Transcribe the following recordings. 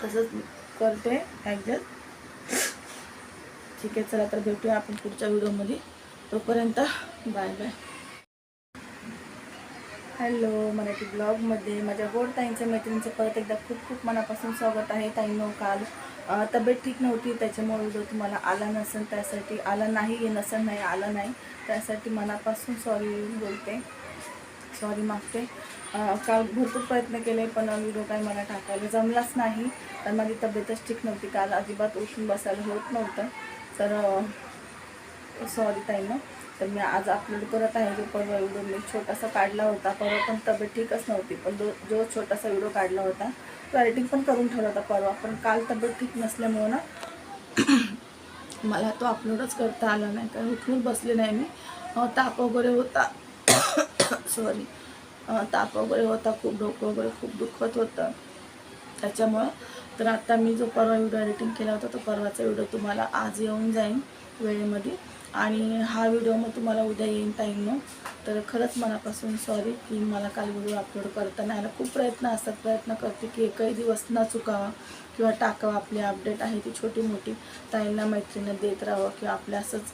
तसंच करते ॲडजस्ट. ठीक आहे, चला तर भेटूया आपण पुढच्या व्हिडिओमध्ये. तोपर्यंत बाय बाय. हॅलो, मराठी ब्लॉगमध्ये माझ्या गोड ताईंच्या मैत्रिणींचं परत एकदा खूप खूप मनापासून स्वागत आहे. ताईंनो, काल तब्येत ठीक नव्हती, त्याच्यामुळे व्हिडिओ तुम्हाला आला नसेल, त्यासाठी आला नाही आला नाही, त्यासाठी मनापासून सॉरी बोलते, सॉरी मागते. काल भरपूर प्रयत्न केले पण व्हिडिओ काय मला टाकायला जमलाच नाही, तर माझी तब्येतच ठीक नव्हती. काल अजिबात उठून बसायला होत नव्हतं, तर सॉरी ताईंनो. तर मी आज अपलोड करत आहे. जो परवा व्हिडिओ मी छोटासा काढला होता, परवा पण तब्येत ठीकच नव्हती, पण जो छोटासा व्हिडिओ काढला होता तो एडिटिंग पण करून ठेवला होता परवा, पण काल तब्येत ठीक नसल्यामुळं ना मला तो अपलोडच करता आला नाही, कारण उठून बसले नाही मी. ताप वगैरे होता सॉरी ताप वगैरे होता, खूप डोकं वगैरे खूप दुखत होतं त्याच्यामुळं. तर आता मी जो परवा व्हिडिओ एडिटिंग केला होता तो परवाचा व्हिडिओ तुम्हाला आज येऊन जाईल वेळेमध्ये, आणि हा व्हिडिओ मग तुम्हाला उद्या येईन टाईमनं. तर खरंच मनापासून सॉरी की मला काल व्हिडिओ अपलोड करता नाही आला. खूप प्रयत्न असतात, प्रयत्न करते की एकही दिवस न चुकावा किंवा टाकावा. आपली अपडेट आहे ती छोटी मोठी ताईंना मैत्रिणींना देत राहावं, किंवा आपल्या असंच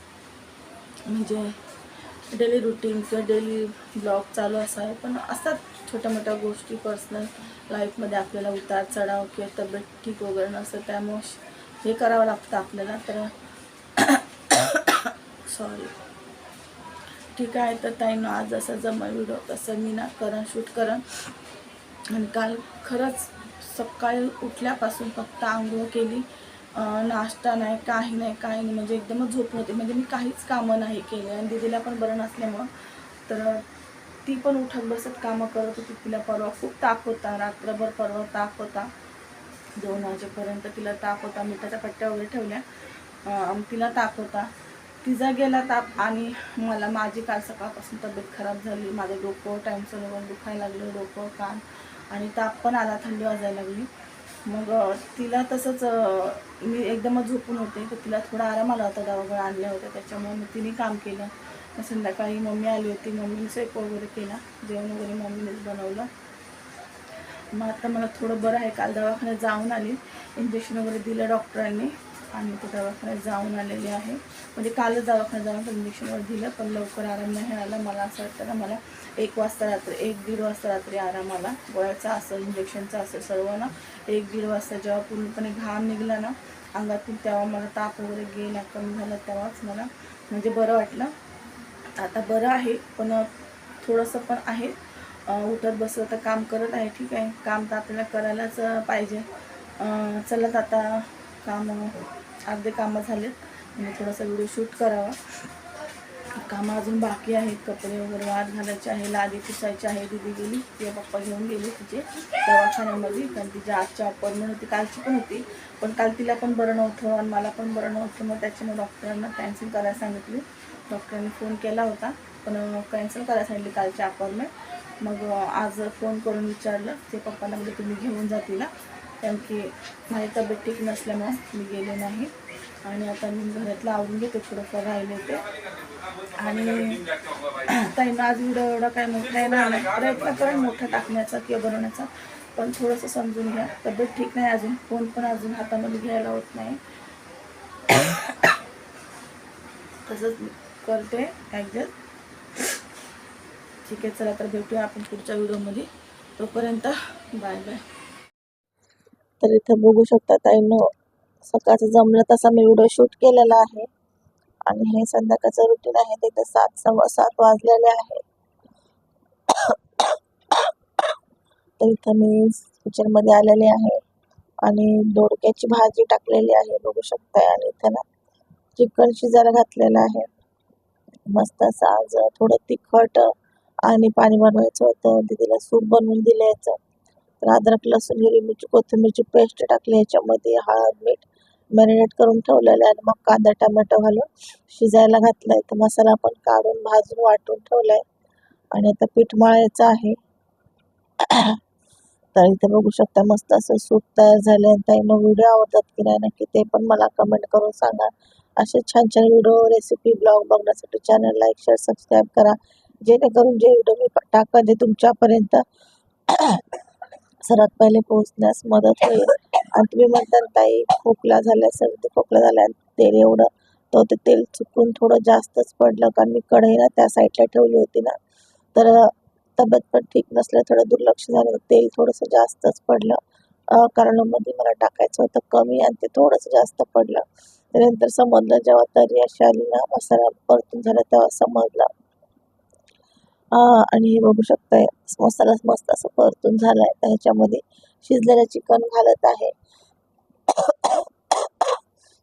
म्हणजे डेली रुटीन किंवा डेली ब्लॉग चालू असावे. पण असतात छोट्या मोठ्या गोष्टी पर्सनल लाईफमध्ये आपल्याला उतार चढाव किंवा तब्येत ठीक वगैरे नसतं, त्यामुळे हे करावं लागतं आपल्याला. तर सॉरी. ठीक आहे, तर ताईंनो आज जसं जमल व्हिडिओ तसं मी ना शूट करण. आणि काल खरंच सकाळी उठल्यापासून फक्त आंघोळ केली, नाश्ता नाही, काही नाही, म्हणजे एकदमच झोप होते, म्हणजे मी काहीच कामं नाही केली. आणि दीदीला पण बरं नसल्यामुळं तर ती पण उठत बसत कामं करत होती. तिला परवा खूप ताप होता, रात्रभर परवा ताप होता, 2 वाजेपर्यंत तिला ताप होता. मिठाच्या पट्ट्या वगैरे ठेवल्या, तिला ताप होता, तिचा गेला ताप. आणि माझी काल सकाळपासून तब्येत खराब झाली. माझं डोकं टाईमचं वगैरे दुखायला लागलं, डोकं कान, आणि ताप पण आला, थंडी वाजायला लागली. मग तिला तसंच मी एकदमच झोपून होते, तर तिला थोडा आराम आला होता, दवाखान्यात आणल्या होत्या, त्याच्यामुळे मग तिने काम केलं. संध्याकाळी मम्मी आली होती, मम्मीने स्वयंपाक वगैरे केला, जेवण वगैरे मम्मीनेच बनवलं. मग आता मला थोडं बरं आहे. काल दवाखान्यात जाऊन आली, इंजेक्शन वगैरे दिलं डॉक्टरांनी, आणि ते दवाखान्यात जाऊन आलेले आहे. म्हणजे कालच दवाखान्यात जाऊन इंजेक्शन वगैरे दिलं, पण लवकर आराम नाही आला. मला असं वाटतं ना, मला 1 वाजता रात्री 1-1:30 वाजता रात्री आराम आला. गोळ्याचा असेल, इंजेक्शनचा असेल, सर्व ना 1-1:30 वाजता जेव्हा पूर्णपणे घाम निघला ना अंगातून, तेव्हा मला ताप वगैरे गेला, कमी झाला, तेव्हाच मला म्हणजे बरं वाटलं. आता बरं आहे, पण थोडंसं पण आहे. उठत बसत तर काम करत आहे, ठीक आहे, काम तर आपल्याला करायलाच पाहिजे. चलत आता अर्धे कामं झालेत, म्हणजे थोडासा व्हिडिओ शूट करावा. कामं अजून बाकी आहेत, कपडे वगैरे वाद घालायचे आहे, लादी पुसायची आहे. दीदी गेली, तिचे पप्पा घेऊन गेले तिचे दवाखान्यामध्ये, कारण तिची आजची अपॉइंटमेंट होती, कालची पण होती, पण काल तिला पण बरं नव्हतं आणि मला पण बरं नव्हतं. मग त्याच्यामुळे डॉक्टरांना कॅन्सल करायला सांगितली. डॉक्टरांनी फोन केला होता, पण कॅन्सल करायला सांगितली कालची अपॉइंटमेंट. मग आज फोन करून विचारलं, ते पप्पांना म्हणजे तुम्ही घेऊन जा तिला, कारण की माझी तब्येत ठीक नसल्यामुळे मी गेले नाही. आणि आता मी घरातलं आवरून घेते, थोडंफार राहिले ते. आणि ताईंना आज व्हिडिओ एवढा काय मोठा येणार नाही, प्रयत्न करेन मोठा टाकण्याचा किंवा बनवण्याचा, पण थोडंसं समजून घ्या. तब्येत ठीक नाही अजून, फोन पण अजून हातामध्ये घ्यायला होत नाही, तसंच करते ॲडजस्ट. ठीक आहे, चला तर भेटूया आपण पुढच्या व्हिडिओमध्ये. तोपर्यंत बाय बाय. तर इथं बघू शकता ताईंनो, सकाळचं जमलं तसा मी व्हिडिओ शूट केलेला आहे, आणि हे संध्याकाळचं रुटीन आहे. तिथं 7:15 वाजलेले आहे. तर इथं मी किचनमध्ये आलेले आहे आणि दोडक्याची भाजी टाकलेली आहे, बघू शकताय. आणि इथं ना चिकन शिजायला घातलेलं आहे. मस्त असं आज थोडं तिखट आणि पाणी बनवायचं होतं, दीदीला सूप बनवून दिलं याचं. तर अद्रक, लसूण, हिरवी मिरची, कोथिंबीरची पेस्ट टाकली याच्यामध्ये, हळद, मीठ मॅरिनेट करून ठेवलेलं आहे, आणि मग कांदा टमॅटो घालून शिजायला घातलाय. तर मसाला पण काढून भाजून वाटून ठेवलाय, आणि आता पीठ मळायचं आहे. तर इथे बघू शकता मस्त असं सूप तयार झाले. आणि ताईंना व्हिडिओ आवडतात की नाही नक्की ते पण मला कमेंट करून सांगा. असे छान छान व्हिडिओ, रेसिपी, ब्लॉग बघण्यासाठी चॅनल लाईक, शेअर, सबस्क्राईब करा, जेणेकरून जे व्हिडिओ मी टाकते तुमच्यापर्यंत सर्वात पहिले पोहोचण्यास मदत होईल. आणि तुम्ही म्हणता ताई खोकला झाला, सर्दी खोकला झाला, तेल एवढं, तर ते तेल चुकून थोडं जास्तच पडलं, कारण मी कढई ना त्या साईडला ठेवली होती ना, तर तब्येत पण ठीक नसलं, थोडं दुर्लक्ष झालं, तेल थोडंसं जास्तच पडलं, कारण मध्ये मला टाकायचं होतं कमी आणि ते थोडंसं जास्त पडलं. त्यानंतर समजलं जेव्हा तरी अशी आली ना, मसाला परतून झाला तेव्हा समजलं. आणि हे बघू शकताय मसाला मस्त असं परतून झालाय. तर ह्याच्यामध्ये शिजलेलं चिकन घालत आहे.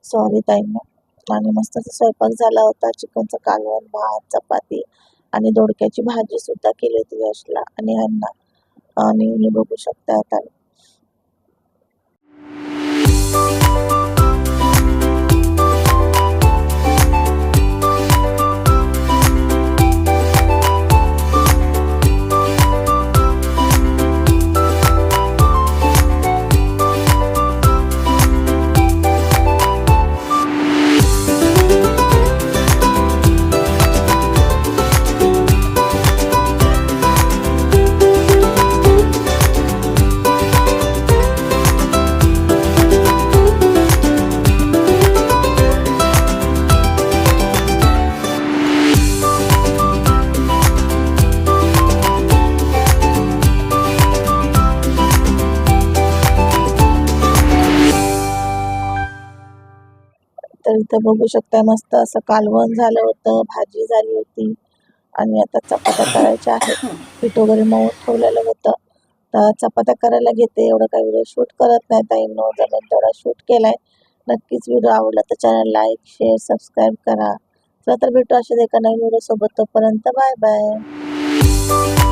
सॉरी ताईंनो. आणि मस्त असा स्वयंपाक झाला होता. चिकनचं कालवण, भात, चपाती आणि दोडक्याची भाजी सुद्धा केली होती यशला आणि ह्यांना. आणि हे बघू शकता आता तर इथं बघू शकता मस्त असं कालवण झालं होतं, भाजी झाली होती आणि आता चपात्या करायच्या आहेत. पीठ वगैरे मळून ठेवलेलं होतं. तर चपात्या करायला घेते. एवढं काही व्हिडिओ शूट करत नाही ताईंनो, जमेल तेवढा शूट केलाय. नक्कीच व्हिडिओ आवडला तर चॅनल लाईक, शेअर, सबस्क्राईब करा. चला तर भेटू अशाच एका नवीन व्हिडिओ सोबत. तोपर्यंत बाय बाय.